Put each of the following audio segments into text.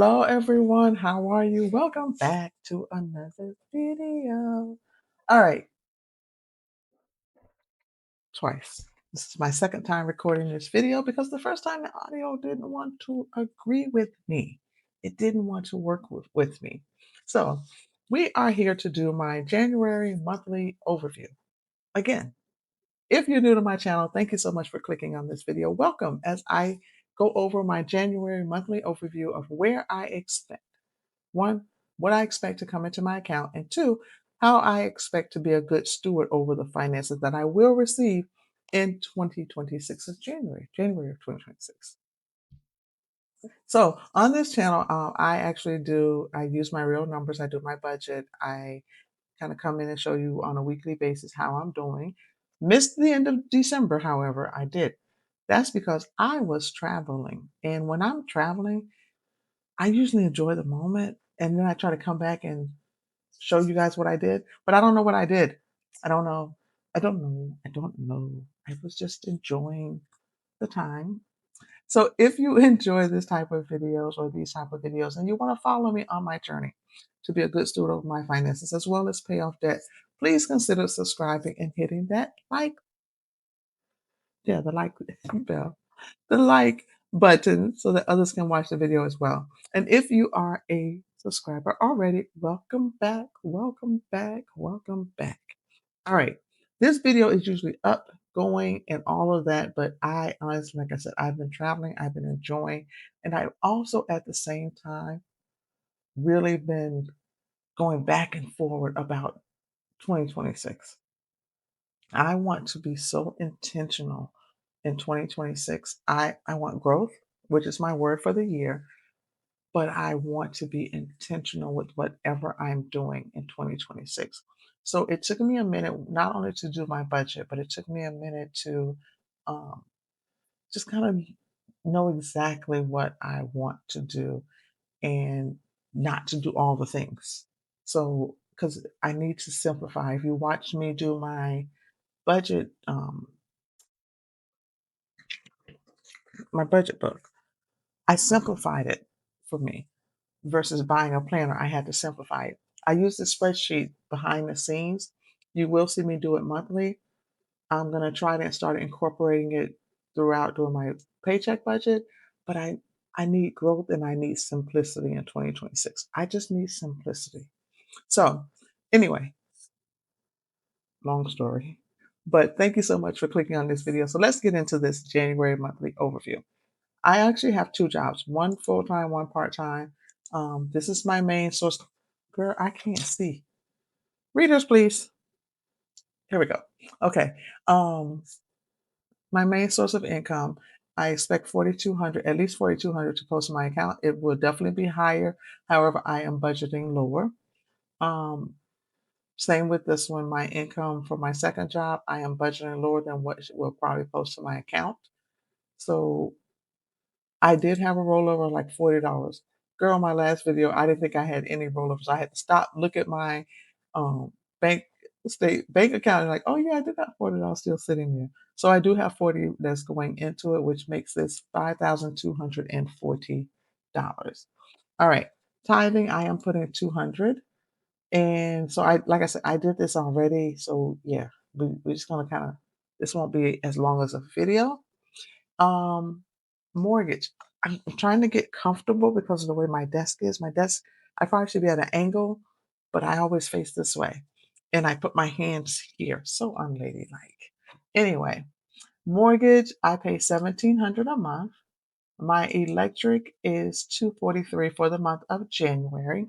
Hello, everyone. How are you? Welcome back to another video. All right, twice. This is my second time recording this video because the first time the audio didn't want to agree with me. It didn't want to work with me. So, we are here to do my January monthly overview. Again, if you're new to my channel, thank you so much for clicking on this video. Welcome as I go over my January monthly overview of where I expect. One, what I expect to come into my account, and two, how I expect to be a good steward over the finances that I will receive in 2026 of January of 2026. So on this channel, I use my real numbers. I do my budget. I kind of come in and show you on a weekly basis how I'm doing. Missed the end of December, however, I did. That's because I was traveling. And when I'm traveling, I usually enjoy the moment and then I try to come back and show you guys what I did, but I don't know what I did. I don't know. I don't know. I was just enjoying the time. So if you enjoy this type of videos or these type of videos and you want to follow me on my journey to be a good steward of my finances as well as pay off debt, please consider subscribing and hitting that the like bell, the like button so that others can watch the video as well. And if you are a subscriber already, welcome back, welcome back, welcome back. All right. This video is usually up, going, and all of that, but I honestly, like I said, I've been traveling, I've been enjoying, and I've also at the same time really been going back and forward about 2026. I want to be so intentional in 2026. I want growth, which is my word for the year, but I want to be intentional with whatever I'm doing in 2026. So it took me a minute not only to do my budget, but it took me a minute to um, just kind of know exactly what I want to do and not to do all the things. So, because I need to simplify. If you watch me do budget, um, my budget book, I simplified it for me versus buying a planner. I had to simplify it. I use the spreadsheet behind the scenes. You will see me do it monthly. I'm going to try to start incorporating it throughout doing my paycheck budget, but I need growth and I need simplicity in 2026. I just need simplicity. So, anyway, long story. But thank you so much for clicking on this video. So let's get into this January monthly overview. I actually have two jobs, one full time, one part time. This is my main source. Girl, I can't see. Readers, please. Here we go. Okay. Um, my main source of income. I expect 4,200, at least 4,200 to post in my account. It will definitely be higher. However, I am budgeting lower. Um, Same with this one. My income for my second job, I am budgeting lower than what will probably post to my account. So I did have a rollover of like $40. Girl, my last video, I didn't think I had any rollovers. I had to stop, look at my um, bank bank account, and like, oh yeah, I did have $40 still sitting there. So I do have 40 that's going into it, which makes this $5,240. All right, tithing, I am putting 200, and so like I said, I did this already. So yeah, we're just gonna kind of. This won't be as long as a video. Um, Mortgage. I'm trying to get comfortable because of the way my desk is. My desk, I probably should be at an angle, but I always face this way. And I put my hands here. So unladylike. Anyway, mortgage, I pay 1,700 a month. My electric is 243 for the month of January.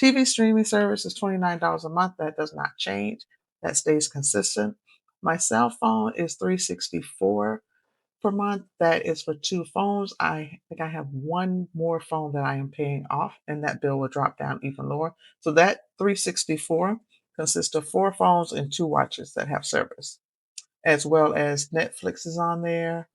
TV streaming service is $29 a month. That does not change. That stays consistent. My cell phone is 364 per month. That is for two phones. I think I have one more phone that I am paying off, and that bill will drop down even lower. So that 364 consists of four phones and two watches that have service, as well as Netflix is on there.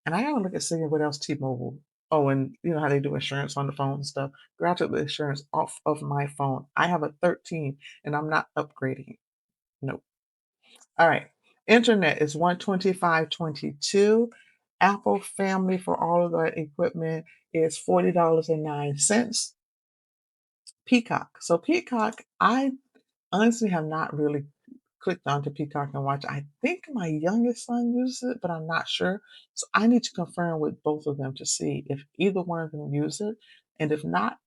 And I gotta look at seeing what else T-Mobile. Oh, and you know how they do insurance on the phone and stuff. Girl, I took the insurance off of my phone. I have a 13 and I'm not upgrading. Nope. All right. Internet is 125.22. Apple family for all of that equipment is $40.09. Peacock. So Peacock, I honestly have not really clicked onto Peacock and watched. I think my youngest son uses it, but I'm not sure. So I need to confirm with both of them to see if either one of them use it. And if not,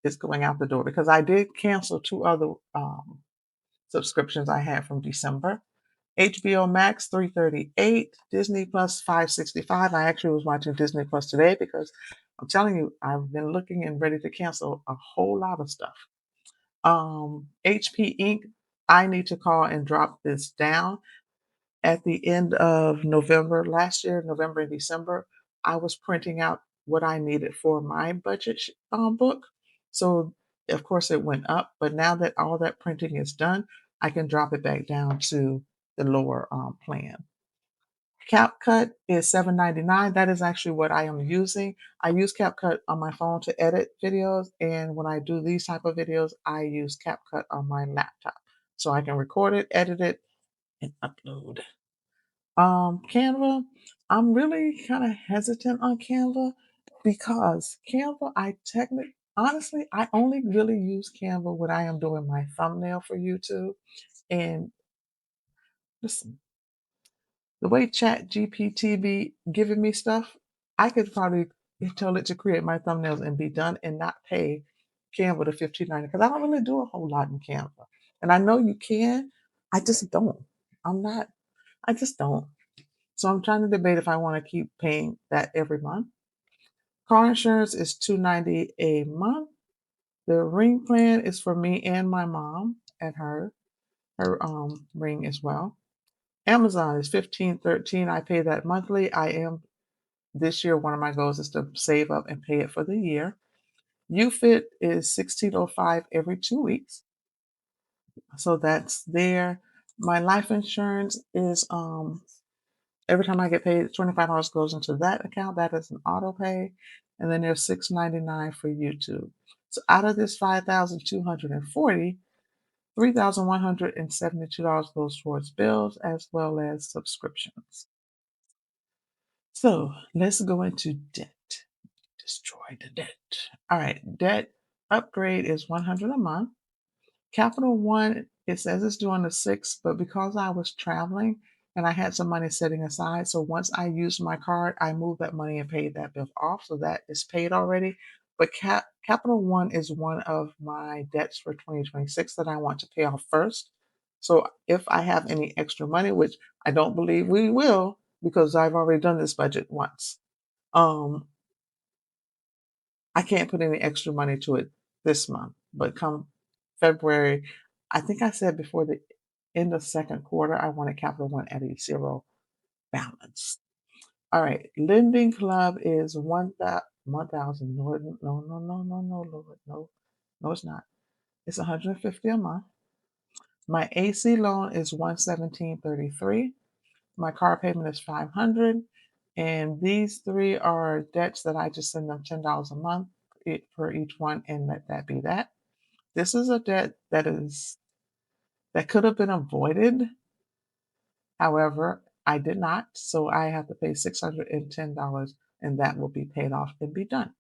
it's going out the door because I did cancel two other subscriptions I had from December. HBO Max 338, Disney Plus 565. I actually was watching Disney Plus today because I'm telling you, I've been looking and ready to cancel a whole lot of stuff. HP Inc. I need to call and drop this down. At the end of November last year, November and December, I was printing out what I needed for my budget book. So, of course, it went up, but now that all that printing is done, I can drop it back down to the lower plan. CapCut is $7.99. That is actually what I am using. I use CapCut on my phone to edit videos, and when I do these type of videos, I use CapCut on my laptop. So I can record it, edit it, and upload. Canva, I'm really kind of hesitant on Canva because Canva, honestly, I only really use Canva when I am doing my thumbnail for YouTube. And listen, the way Chat GPT be giving me stuff, I could probably tell it to create my thumbnails and be done and not pay Canva the $15.90 because I don't really do a whole lot in Canva. And I know you can, I just don't. I'm not, I just don't. So I'm trying to debate if I want to keep paying that every month. Car insurance is $290 a month. The ring plan is for me and my mom and her ring as well. Amazon is 15.13. I pay that monthly. I am this year one of my goals is to save up and pay it for the year. UFit is 16.05 every 2 weeks. So that's there. My life insurance is every time I get paid, $25 goes into that account. That is an auto pay. And then there's $6.99 for YouTube. So out of this 5,240, $3,172 goes towards bills as well as subscriptions. So let's go into debt. Destroy the debt. All right, debt upgrade is $100 a month. Capital One, it says it's due on the 6th, but because I was traveling and I had some money sitting aside, so once I used my card, I moved that money and paid that bill off. So that is paid already. But Capital One is one of my debts for 2026 that I want to pay off first. So if I have any extra money, which I don't believe we will, because I've already done this budget once, um, I can't put any extra money to it this month, but come February, I think I said before the end of second quarter, I wanted Capital One at a zero balance. All right, Lending Club is 1,000. No, no, no, no, no, no, Lord, no, no, it's not. It's 150 a month. My AC loan is 117.33. My car payment is 500, and these three are debts that I just send them $10 a month for each one, and let that be that. This is a debt that could have been avoided. However, I did not, so I have to pay $610, and that will be paid off and be done.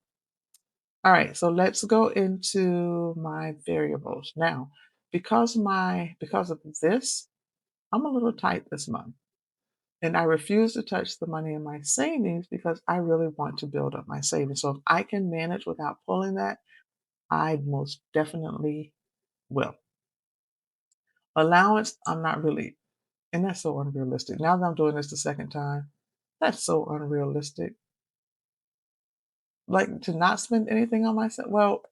All right, so let's go into my variables now. Because of this, I'm a little tight this month. And I refuse to touch the money in my savings because I really want to build up my savings. So if I can manage without pulling that, I most definitely will. Allowance, I'm not really, and that's so unrealistic. Now that I'm doing this the second time, that's so unrealistic. Like to not spend anything on myself. Well,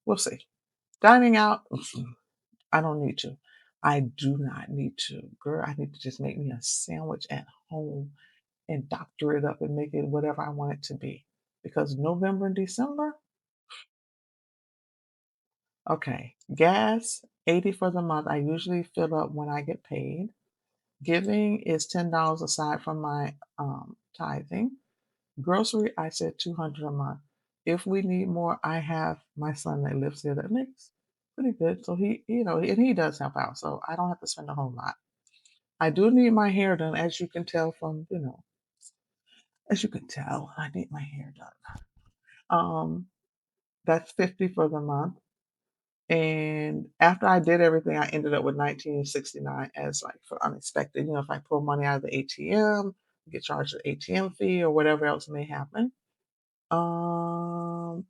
we'll see. Dining out, I don't need to. I do not need to. Girl, I need to just make me a sandwich at home and doctor it up and make it whatever I want it to be. Because November and December, okay, gas, 80 for the month. I usually fill up when I get paid. Giving is $10 aside from my tithing. Grocery, I said 200 a month. If we need more, I have my son that lives there that makes pretty good. So and he does help out. So I don't have to spend a whole lot. I do need my hair done, as you can tell from. As you can tell, I need my hair done. That's 50 for the month. And after I did everything, I ended up with 1969 as like for unexpected. If I pull money out of the ATM, get charged an ATM fee or whatever else may happen.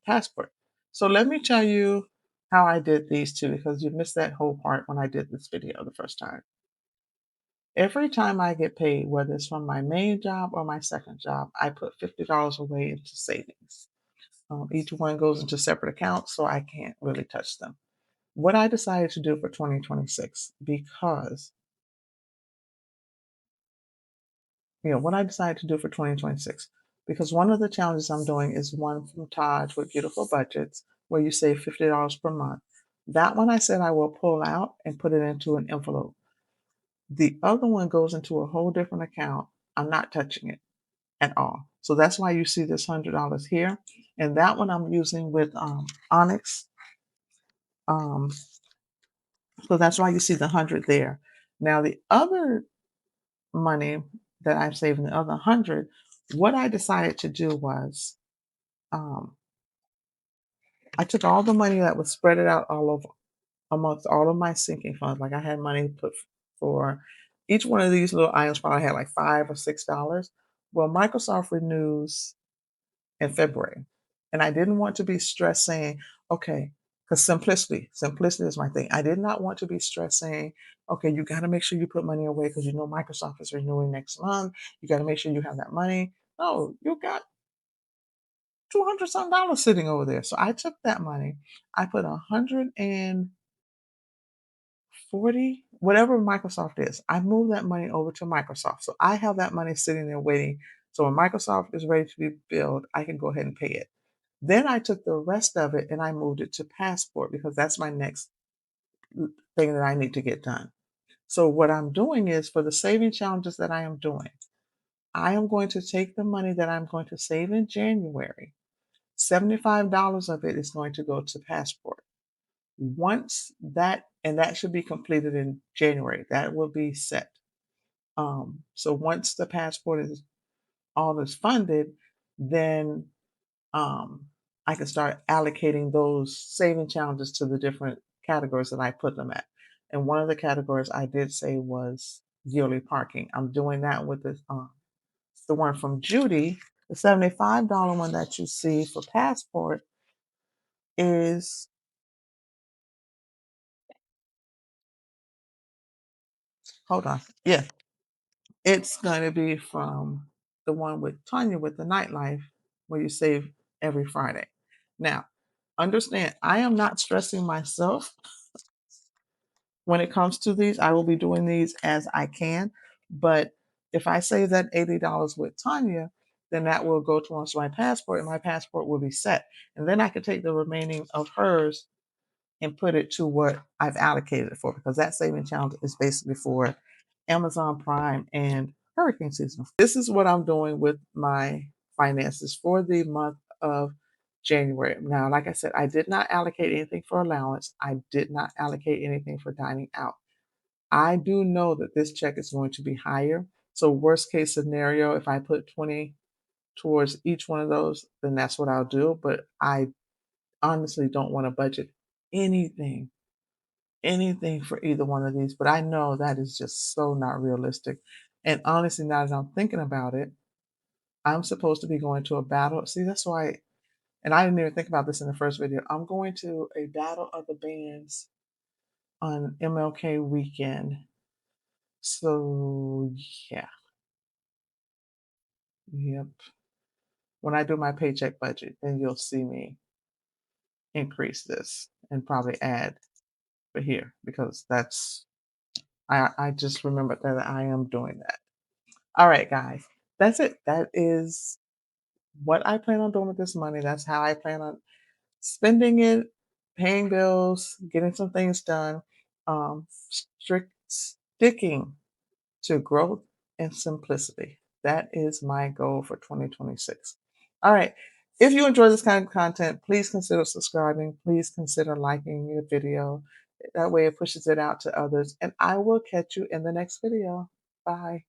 Passport. So let me tell you how I did these two because you missed that whole part when I did this video the first time. Every time I get paid, whether it's from my main job or my second job, I put $50 away into savings. Each one goes into separate accounts, so I can't really touch them. What I decided to do for 2026, because what I decided to do for 2026, because one of the challenges I'm doing is one from Taj with Beautiful Budgets, where you save $50 per month. That one I said I will pull out and put it into an envelope. The other one goes into a whole different account. I'm not touching it at all. So that's why you see this $100 here. And that one I'm using with Onyx. Um, so that's why you see the 100 there. Now, the other money that I'm saving, the other 100, what I decided to do was um, I took all the money that was spread it out all over amongst all of my sinking funds. Like I had money put for each one of these little items, probably had like $5 or $6. Well, Microsoft renews in February. And I didn't want to be stressed saying, okay, because simplicity is my thing. I did not want to be stressed saying, okay, you got to make sure you put money away because Microsoft is renewing next month. You got to make sure you have that money. No, you got 200 some dollars sitting over there. So I took that money. I put 140, whatever Microsoft is. I moved that money over to Microsoft. So I have that money sitting there waiting. So when Microsoft is ready to be billed, I can go ahead and pay it. Then I took the rest of it and I moved it to Passport because that's my next thing that I need to get done. So what I'm doing is for the saving challenges that I am doing, I am going to take the money that I'm going to save in January. $75 of it is going to go to Passport. Once that, and that should be completed in January, that will be set. So once the Passport is all is funded, then um, I can start allocating those saving challenges to the different categories that I put them at. And one of the categories I did say was yearly parking. I'm doing that with the one from Judy. The $75 one that you see for Passport is, hold on, yeah, it's going to be from the one with Tanya with the nightlife, where you save every Friday. Now, understand, I am not stressing myself when it comes to these. I will be doing these as I can. But if I save that $80 with Tanya, then that will go towards my Passport and my Passport will be set. And then I can take the remaining of hers and put it to what I've allocated it for, because that saving challenge is basically for Amazon Prime and hurricane season. This is what I'm doing with my finances for the month of January. Now, like I said, I did not allocate anything for allowance. I did not allocate anything for dining out. I do know that this check is going to be higher. So worst case scenario, if I put 20 towards each one of those, then that's what I'll do. But I honestly don't want to budget anything anything for either one of these, but I know that is just so not realistic. And honestly, now that I'm thinking about it, I'm supposed to be going to a battle. See, that's why, and I didn't even think about this in the first video. I'm going to a battle of the bands on MLK weekend. So, yeah, yep. When I do my paycheck budget, then you'll see me increase this and probably add for here because I just remembered that I am doing that. All right, guys, that's it. That is what I plan on doing with this money. That's how I plan on spending it, paying bills, getting some things done, sticking to growth and simplicity. That is my goal for 2026. All right. If you enjoy this kind of content, please consider subscribing. Please consider liking the video. That way it pushes it out to others. And I will catch you in the next video. Bye.